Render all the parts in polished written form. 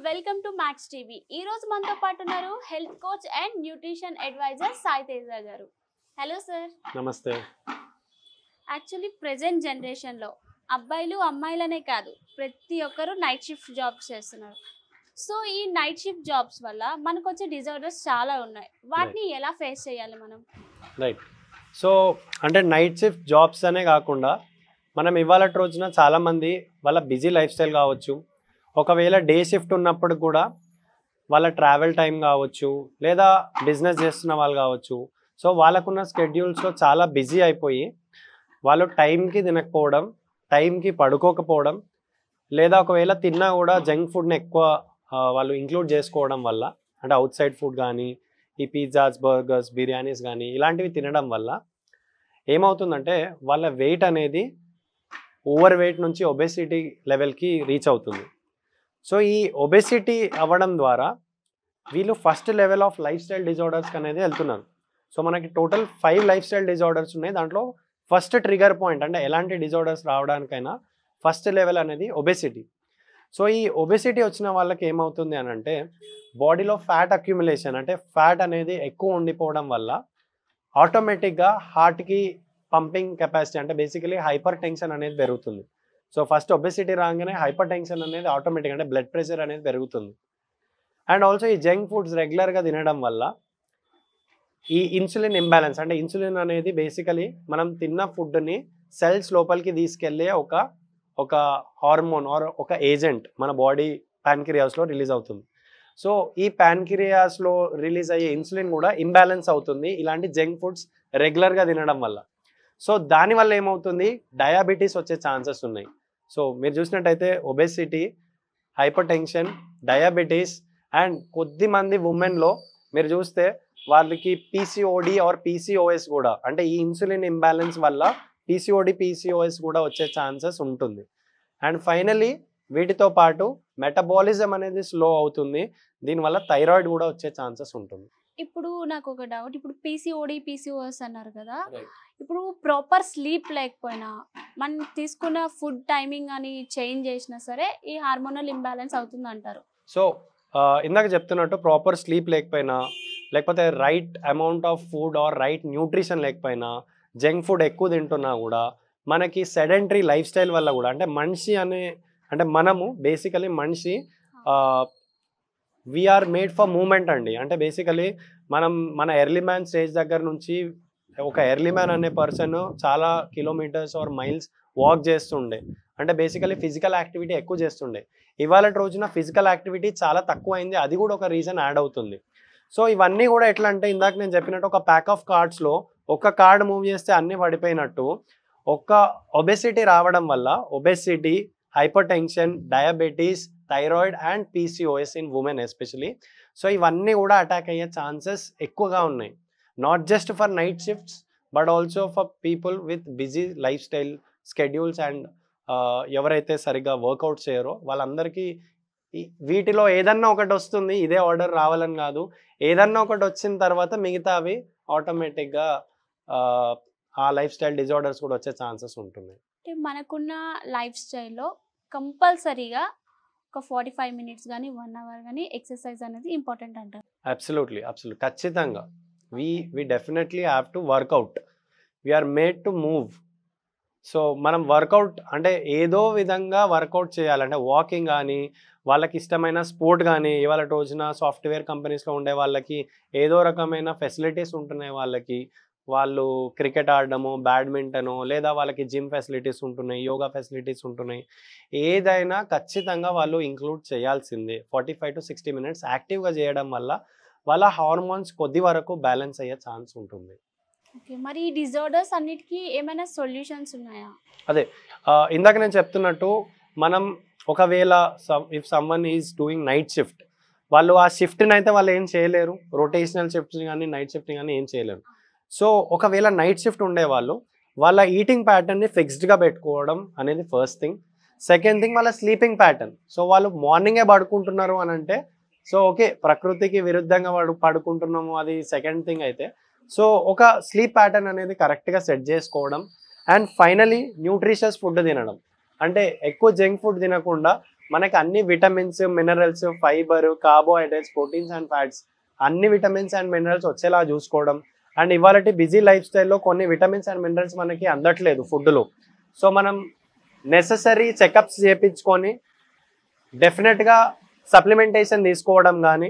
Welcome to max TV. ఈ రోజు మనతో పాటు ఉన్నారు health coach and nutrition advisor Sai Teja garu. Hello sir. నమస్తే. యాక్చువల్లీ ప్రెజెంట్ జనరేషన్లో అబ్బాయిలు అమ్మాయిలనే కాదు ప్రతి ఒక్కరు నైట్ షిఫ్ట్ జాబ్స్ చేస్తున్నారు. సో ఈ నైట్ షిఫ్ట్ జాబ్స్ వల్ల మనకు వచ్చే డిజార్డర్స్ చాలా ఉన్నాయి. వాటిని ఎలా ఫేస్ చేయాలి మనం? రైట్. సో అంటే నైట్ షిఫ్ట్ జాబ్స్ అనే కాకుండా మనం ఇవాళ రోజున చాలామంది వాళ్ళ బిజీ లైఫ్ స్టైల్ కావచ్చు, ఒకవేళ డే షిఫ్ట్ ఉన్నప్పుడు కూడా వాళ్ళ ట్రావెల్ టైం కావచ్చు, లేదా బిజినెస్ చేస్తున్న వాళ్ళు కావచ్చు, సో వాళ్ళకున్న స్కెడ్యూల్స్లో చాలా బిజీ అయిపోయి వాళ్ళు టైంకి తినకపోవడం, టైంకి పడుకోకపోవడం, లేదా ఒకవేళ తిన్నా కూడా జంక్ ఫుడ్ని ఎక్కువ వాళ్ళు ఇంక్లూడ్ చేసుకోవడం వల్ల, అంటే అవుట్ సైడ్ ఫుడ్ కానీ ఈ పిజ్జాస్, బర్గర్స్, బిర్యానీస్ కానీ ఇలాంటివి తినడం వల్ల ఏమవుతుందంటే వాళ్ళ వెయిట్ అనేది ఓవర్ వెయిట్ నుంచి ఒబెసిటీ లెవెల్కి రీచ్ అవుతుంది. సో ఈ ఒబెసిటీ అవ్వడం ద్వారా వీళ్ళు first level of life style disorders అనేది వెళ్తున్నారు. సో మనకి టోటల్ 5 లైఫ్ స్టైల్ డిజార్డర్స్ ఉన్నాయి. దాంట్లో ఫస్ట్ ట్రిగర్ పాయింట్ అంటే ఎలాంటి డిజార్డర్స్ రావడానికైనా ఫస్ట్ లెవెల్ అనేది ఒబెసిటీ. సో ఈ ఒబెసిటీ వచ్చిన వాళ్ళకి ఏమవుతుంది అని అంటే బాడీలో ఫ్యాట్ అక్యుములేషన్, అంటే ఫ్యాట్ అనేది ఎక్కువ ఉండిపోవడం వల్ల ఆటోమేటిక్గా హార్ట్కి పంపింగ్ కెపాసిటీ, అంటే బేసికలీ హైపర్ టెన్షన్ అనేది పెరుగుతుంది. సో ఫస్ట్ ఒబెసిటీ రాగానే హైపర్ టెన్షన్ అనేది ఆటోమేటిక్, అంటే బ్లడ్ ప్రెషర్ అనేది పెరుగుతుంది. అండ్ ఆల్సో ఈ జంక్ ఫుడ్స్ రెగ్యులర్గా తినడం వల్ల ఈ ఇన్సులిన్ ఇంబ్యాలెన్స్, అంటే ఇన్సులిన్ అనేది బేసికలీ మనం తిన్న ఫుడ్ని సెల్స్ లోపలికి తీసుకెళ్లే ఒక హార్మోన్ ఆర్ ఒక ఏజెంట్ మన బాడీ ప్యాన్క్రియాస్లో రిలీజ్ అవుతుంది. సో ఈ ప్యాన్క్రియాస్లో రిలీజ్ అయ్యే ఇన్సులిన్ కూడా ఇంబ్యాలెన్స్ అవుతుంది ఇలాంటి జంక్ ఫుడ్స్ రెగ్యులర్గా తినడం వల్ల. సో దానివల్ల ఏమవుతుంది, డయాబెటీస్ వచ్చే ఛాన్సెస్ ఉన్నాయి. సో మీరు చూసినట్టయితే obesity, hyper tension, diabetes, and కొద్దిమంది ఉమెన్లో మీరు చూస్తే వాళ్ళకి పీసీఓడి ఆర్ పీసీఓఎస్ కూడా, అంటే ఈ ఇన్సులిన్ ఇంబ్యాలెన్స్ వల్ల పీసీఓడి, పీసీఓఎస్ కూడా వచ్చే ఛాన్సెస్ ఉంటుంది. అండ్ ఫైనలీ వీటితో పాటు మెటబాలిజం అనేది స్లో అవుతుంది. దీనివల్ల థైరాయిడ్ కూడా వచ్చే ఛాన్సెస్ ఉంటుంది. ఇప్పుడు నాకు ఒక డౌట్, ఇప్పుడు పీసీఓడి, పీసీఓఎస్ అన్నారు కదా, ఇప్పుడు ప్రాపర్ స్లీప్ లేకపోయినా మనం తీసుకున్న ఫుడ్ టైమింగ్ అని చేంజ్ చేసినా సరే ఈ హార్మోనల్ ఇంబ్యాలెన్స్ అవుతుంది అంటారు. సో ఇందాక చెప్తున్నట్టు ప్రాపర్ స్లీప్ లేకపోయినా, లేకపోతే right amount of food or right nutrition లేకపోయినా, జంక్ ఫుడ్ ఎక్కువ తింటున్నా కూడా మనకి సెడెంటరీ లైఫ్ స్టైల్ వల్ల కూడా, అంటే మనము బేసికలీ మనిషి వీఆర్ మేడ్ ఫర్ మూమెంట్ అండి. అంటే బేసికలీ మన ఎర్లీ మ్యాన్ స్టేజ్ దగ్గర నుంచి ఒక ఎర్లీ మ్యాన్ అనే పర్సన్ చాలా కిలోమీటర్స్ ఆర్ మైల్స్ వాక్ చేస్తుండే, అంటే బేసికలీ ఫిజికల్ యాక్టివిటీ ఎక్కువ చేస్తుండే. ఇవాళ రోజున ఫిజికల్ యాక్టివిటీ చాలా తక్కువ అయింది, అది కూడా ఒక రీజన్ యాడ్ అవుతుంది. సో ఇవన్నీ కూడా ఎట్లా అంటే ఇందాక నేను చెప్పినట్టు ఒక ప్యాక్ ఆఫ్ కార్డ్స్లో ఒక కార్డ్ మూవ్ చేస్తే అన్నీ పడిపోయినట్టు, ఒక ఒబెసిటీ రావడం వల్ల obesity, hyper tension, diabetes, thyroid and PCOS in women especially, so ఇవన్నీ కూడా అటాక్ అయ్యే ఛాన్సెస్ ఎక్కువగా ఉన్నాయి. Not just for night shifts but also for people with busy life style schedules and ఎవరైతే సరిగ్గా వర్కౌట్ చేయరో వాళ్ళందరికీ వీటిలో ఏదన్నా ఒకటి వస్తుంది. ఇదే ఆర్డర్ రావాలని కాదు, ఏదన్నా ఒకటి వచ్చిన తర్వాత మిగతా అవి ఆటోమేటిక్గా ఆ లైఫ్ స్టైల్ డిజార్డర్స్ కూడా వచ్చే ఛాన్సెస్ ఉంటున్నాయి. మనకున్న లైఫ్ స్టైల్లో కంపల్సరీగా ఒక 45 మినిట్స్ కానీ 1 అవర్ కానీ ఎక్సర్సైజ్ అనేది ఇంపార్టెంట్ అంటారు. అబ్సల్యూట్లీ ఖచ్చితంగా we definitely have to workout. We are made to move. So మనం వర్కౌట్ అంటే ఏదో విధంగా వర్కౌట్ చేయాలంటే వాకింగ్ కానీ, వాళ్ళకి ఇష్టమైన స్పోర్ట్ కానీ, ఇవాళ రోజున సాఫ్ట్వేర్ కంపెనీస్లో ఉండే వాళ్ళకి ఏదో రకమైన ఫెసిలిటీస్ ఉంటున్నాయి. వాళ్ళు క్రికెట్ ఆడడము, బ్యాడ్మింటను, లేదా వాళ్ళకి జిమ్ ఫెసిలిటీస్ ఉంటున్నాయి, యోగా ఫెసిలిటీస్ ఉంటున్నాయి. ఏదైనా ఖచ్చితంగా వాళ్ళు ఇంక్లూడ్ చేయాల్సిందే. 45 to 60 మినిట్స్ యాక్టివ్గా చేయడం వల్ల వాళ్ళ హార్మోన్స్ కొద్ది వరకు బ్యాలెన్స్ అయ్యే ఛాన్స్ ఉంటుంది. ఓకే, మరి ఈ డిజార్డర్స్ అన్నిటికీ ఏమైనా సొల్యూషన్స్ ఉన్నాయా? అదే ఇందాక నేను చెప్తున్నట్టు, మనం ఒకవేళ if someone is doing night shift, వాళ్ళు ఆ షిఫ్ట్ని అయితే వాళ్ళు ఏం చేయలేరు, రొటేషనల్ షిఫ్ట్ని కానీ నైట్ షిఫ్ట్ని కానీ ఏం చేయలేరు. సో ఒకవేళ నైట్ షిఫ్ట్ ఉండేవాళ్ళు వాళ్ళ ఈటింగ్ ప్యాటర్న్ని ఫిక్స్డ్గా పెట్టుకోవడం అనేది ఫస్ట్ థింగ్. సెకండ్ థింగ్ వాళ్ళ స్లీపింగ్ ప్యాటర్న్. సో వాళ్ళు మార్నింగే పడుకుంటున్నారు అని అంటే, సో ఓకే, ప్రకృతికి విరుద్ధంగా పడుకుంటున్నాము, అది సెకండ్ థింగ్ అయితే. సో ఒక స్లీప్ ప్యాటర్న్ అనేది కరెక్ట్గా సెట్ చేసుకోవడం. అండ్ ఫైనలీ న్యూట్రిషియస్ ఫుడ్ తినడం, అంటే ఎక్కువ జంక్ ఫుడ్ తినకుండా మనకి అన్ని vitamins, minerals, fibre, carbohydrates, proteins and fats అన్ని విటమిన్స్ అండ్ మినరల్స్ వచ్చేలా చూసుకోవడం. అండ్ ఇవాళ బిజీ లైఫ్ స్టైల్లో కొన్ని విటమిన్స్ అండ్ మినరల్స్ మనకి అందట్లేదు ఫుడ్లో. సో మనం నెససరీ చెకప్స్ చేయించుకొని డెఫినెట్గా సప్లిమెంటేషన్ తీసుకోవడం కానీ,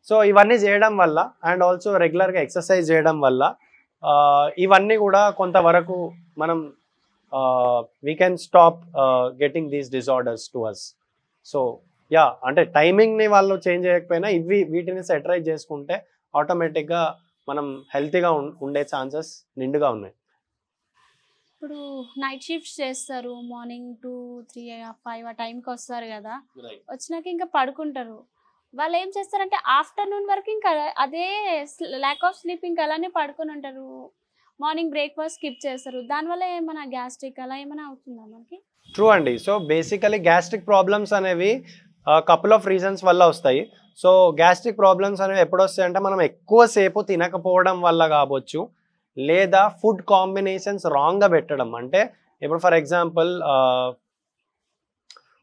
సో ఇవన్నీ చేయడం వల్ల అండ్ ఆల్సో రెగ్యులర్గా ఎక్సర్సైజ్ చేయడం వల్ల ఇవన్నీ కూడా కొంతవరకు మనం we can stop getting these disorders to us. So ya, అంటే టైమింగ్ని వాళ్ళు చేంజ్ చేయకపోయినా వీటిని సెటరైజ్ చేసుకుంటే ఆటోమేటిక్గా మనం హెల్తీగా ఉండే ఛాన్సెస్ నిండుగా ఉన్నాయి. ఇప్పుడు నైట్ షిఫ్ట్స్ చేస్తారు, మార్నింగ్ 2, 3, 5 ఆ టైంకి వస్తారు కదా, వచ్చినాక ఇంకా పడుకుంటారు. వాళ్ళు ఏం చేస్తారంటే ఆఫ్టర్నూన్ వరకు ఇంకా అదే ల్యాక్ ఆఫ్ స్లీపింగ్ అలానే పడుకొని ఉంటారు. మార్నింగ్ బ్రేక్ఫాస్ట్ స్కిప్ చేస్తారు. దానివల్ల ఏమైనా గ్యాస్ట్రిక్ అలా ఏమైనా అవుతుందా మనకి? ట్రూ అండి. సో బేసికలీ గ్యాస్ట్రిక్ ప్రాబ్లమ్స్ అనేవి కపుల్ ఆఫ్ రీజన్స్ వల్ల వస్తాయి. సో గ్యాస్ట్రిక్ ప్రాబ్లమ్స్ అనేవి ఎప్పుడు వస్తాయి అంటే మనం ఎక్కువసేపు తినకపోవడం వల్ల కావచ్చు, లేదా ఫుడ్ కాంబినేషన్స్ రాంగ్గా పెట్టడం. అంటే ఇప్పుడు ఫర్ ఎగ్జాంపుల్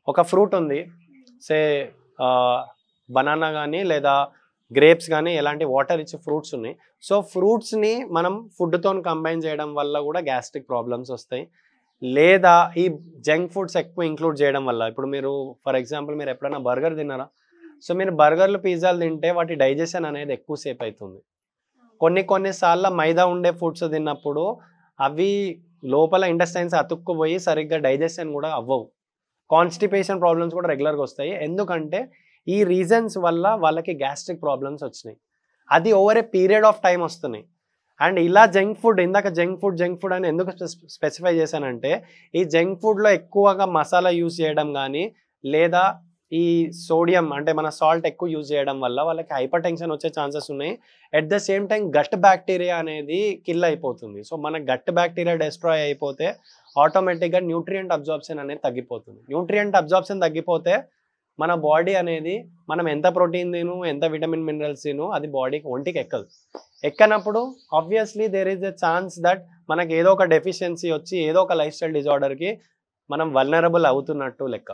ఒక ఫ్రూట్ ఉంది, సే బనానా కానీ లేదా గ్రేప్స్ కానీ ఎలాంటి వాటర్ ఇచ్చే ఫ్రూట్స్ ఉన్నాయి. సో ఫ్రూట్స్ని మనం ఫుడ్తో కంబైన్ చేయడం వల్ల కూడా గ్యాస్ట్రిక్ ప్రాబ్లమ్స్ వస్తాయి. లేదా ఈ జంక్ ఫుడ్స్ ఎక్కువ ఇంక్లూడ్ చేయడం వల్ల, ఇప్పుడు మీరు ఫర్ ఎగ్జాంపుల్ మీరు ఎప్పుడైనా బర్గర్ తిన్నారా? సో మీరు బర్గర్లు, పిజ్జాలు తింటే వాటి డైజెషన్ అనేది ఎక్కువసేపు అవుతుంది. కొన్నిసార్లు మైదా ఉండే ఫుడ్స్ తిన్నప్పుడు అవి లోపల ఇంటెస్టైన్స్ అతుక్కుపోయి సరిగ్గా డైజెషన్ కూడా అవ్వవు. కాన్స్టిపేషన్ ప్రాబ్లమ్స్ కూడా రెగ్యులర్గా వస్తాయి. ఎందుకంటే ఈ రీజన్స్ వల్ల వాళ్ళకి గ్యాస్ట్రిక్ ప్రాబ్లమ్స్ వచ్చినాయి. అది over a period of time వస్తున్నాయి. అండ్ ఇలా జంక్ ఫుడ్, ఇందాక జంక్ ఫుడ్ అని ఎందుకు స్పెసిఫై చేశానంటే, ఈ జంక్ ఫుడ్లో ఎక్కువగా మసాలా యూజ్ చేయడం కానీ, లేదా ఈ సోడియం అంటే మన సాల్ట్ ఎక్కువ యూజ్ చేయడం వల్ల వాళ్ళకి హైపర్ టెన్షన్ వచ్చే ఛాన్సెస్ ఉన్నాయి. At the same time gut bacteria అనేది కిల్ అయిపోతుంది. సో మన గట్ బ్యాక్టీరియా డెస్ట్రాయ్ అయిపోతే ఆటోమేటిక్గా న్యూట్రియంట్ అబ్జార్ప్షన్ అనేది తగ్గిపోతుంది. న్యూట్రియంట్ అబ్జార్ప్షన్ తగ్గిపోతే మన బాడీ అనేది మనం ఎంత ప్రోటీన్ తిను, ఎంత విటమిన్ మినరల్స్ తిను, అది బాడీకి ఒంటికి ఎక్కదు. ఎక్కనప్పుడు obviously there is a chance that మనకి ఏదో ఒక డెఫిషియన్సీ వచ్చి ఏదో ఒక లైఫ్ స్టైల్ డిజార్డర్కి మనం వల్నరబుల్ అవుతున్నట్టు లెక్క.